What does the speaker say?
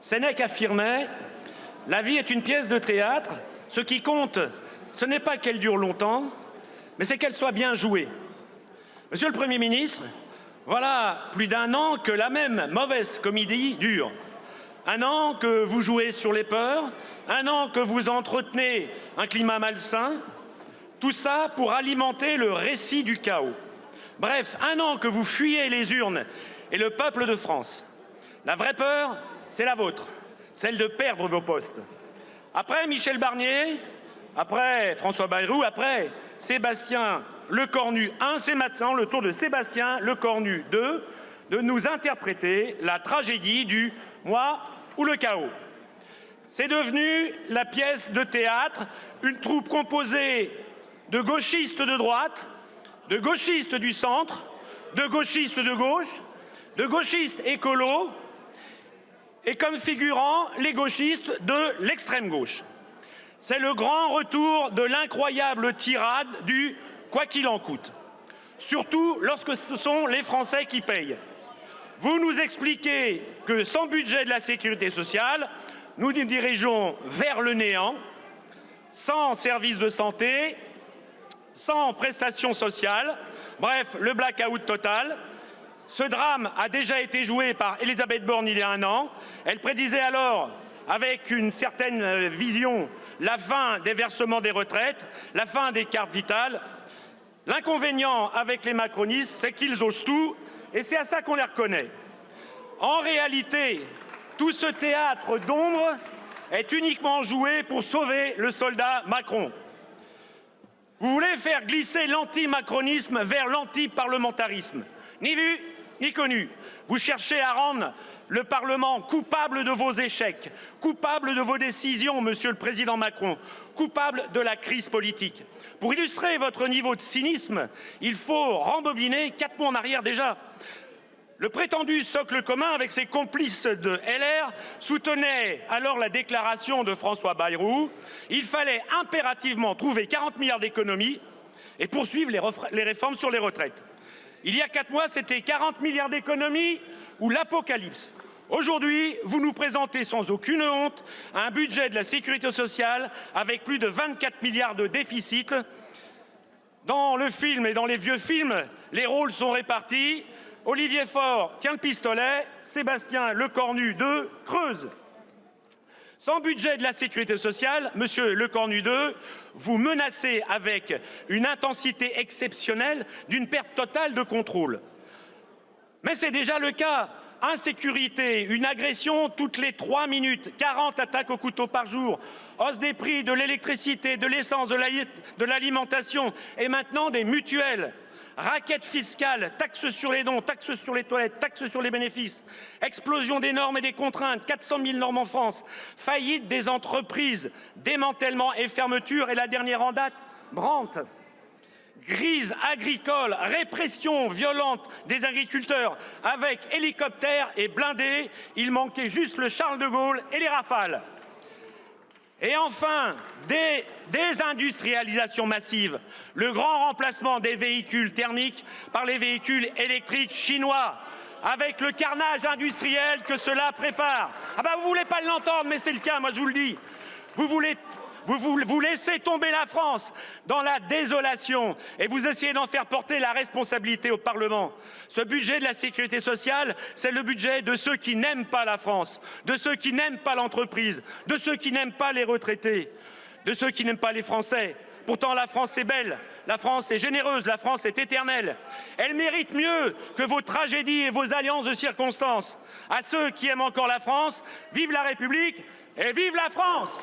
Sénèque affirmait « La vie est une pièce de théâtre. Ce qui compte, ce n'est pas qu'elle dure longtemps, mais c'est qu'elle soit bien jouée. » Monsieur le Premier ministre, voilà plus d'un an que la même mauvaise comédie dure. Un an que vous jouez sur les peurs, un an que vous entretenez un climat malsain, tout ça pour alimenter le récit du chaos. Bref, un an que vous fuyez les urnes et le peuple de France. La vraie peur, c'est la vôtre, celle de perdre vos postes. Après Michel Barnier, après François Bayrou, après Sébastien Lecornu 1, c'est maintenant le tour de Sébastien Lecornu 2 de nous interpréter la tragédie du « moi ou le chaos ». C'est devenu la pièce de théâtre, une troupe composée de gauchistes de droite, de gauchistes du centre, de gauchistes de gauche, de gauchistes écolos et comme figurants les gauchistes de l'extrême gauche. C'est le grand retour de l'incroyable tirade du « quoi qu'il en coûte », surtout lorsque ce sont les Français qui payent. Vous nous expliquez que sans budget de la sécurité sociale, nous nous dirigeons vers le néant, sans services de santé, sans prestations sociales, bref, le blackout total. Ce drame a déjà été joué par Elisabeth Borne il y a un an. Elle prédisait alors, avec une certaine vision, la fin des versements des retraites, la fin des cartes vitales. L'inconvénient avec les macronistes, c'est qu'ils osent tout, et c'est à ça qu'on les reconnaît. En réalité, tout ce théâtre d'ombre est uniquement joué pour sauver le soldat Macron. Vous voulez faire glisser l'anti-macronisme vers l'anti-parlementarisme. Ni vu, ni connu. Vous cherchez à rendre le Parlement coupable de vos échecs, coupable de vos décisions, Monsieur le Président Macron, coupable de la crise politique. Pour illustrer votre niveau de cynisme, il faut rembobiner 4 mois en arrière déjà. Le prétendu socle commun, avec ses complices de LR, soutenait alors la déclaration de François Bayrou. Il fallait impérativement trouver 40 milliards d'économies et poursuivre les réformes sur les retraites. Il y a 4 mois, c'était 40 milliards d'économies ou l'apocalypse. Aujourd'hui, vous nous présentez sans aucune honte un budget de la sécurité sociale avec plus de 24 milliards de déficit. Dans le film et dans les vieux films, les rôles sont répartis. Olivier Faure tient le pistolet, Sébastien Lecornu 2 creuse. Sans budget de la sécurité sociale, Monsieur Lecornu 2, vous menacez avec une intensité exceptionnelle d'une perte totale de contrôle. Mais c'est déjà le cas. Insécurité, une agression toutes les 3 minutes, 40 attaques au couteau par jour, hausse des prix de l'électricité, de l'essence, de l'alimentation et maintenant des mutuelles. Raquettes fiscales, taxes sur les dons, taxes sur les toilettes, taxes sur les bénéfices, explosion des normes et des contraintes, 400 000 normes en France, faillite des entreprises, démantèlement et fermeture, et la dernière en date, Brandt. Crise agricole, répression violente des agriculteurs, avec hélicoptères et blindés, il manquait juste le Charles de Gaulle et les Rafales. Et enfin, désindustrialisation massive, le grand remplacement des véhicules thermiques par les véhicules électriques chinois, avec le carnage industriel que cela prépare. Ah ben vous voulez pas l'entendre, mais c'est le cas, moi je vous le dis. Vous laissez tomber la France dans la désolation et vous essayez d'en faire porter la responsabilité au Parlement. Ce budget de la sécurité sociale, c'est le budget de ceux qui n'aiment pas la France, de ceux qui n'aiment pas l'entreprise, de ceux qui n'aiment pas les retraités, de ceux qui n'aiment pas les Français. Pourtant, la France est belle, la France est généreuse, la France est éternelle. Elle mérite mieux que vos tragédies et vos alliances de circonstances. À ceux qui aiment encore la France, vive la République et vive la France!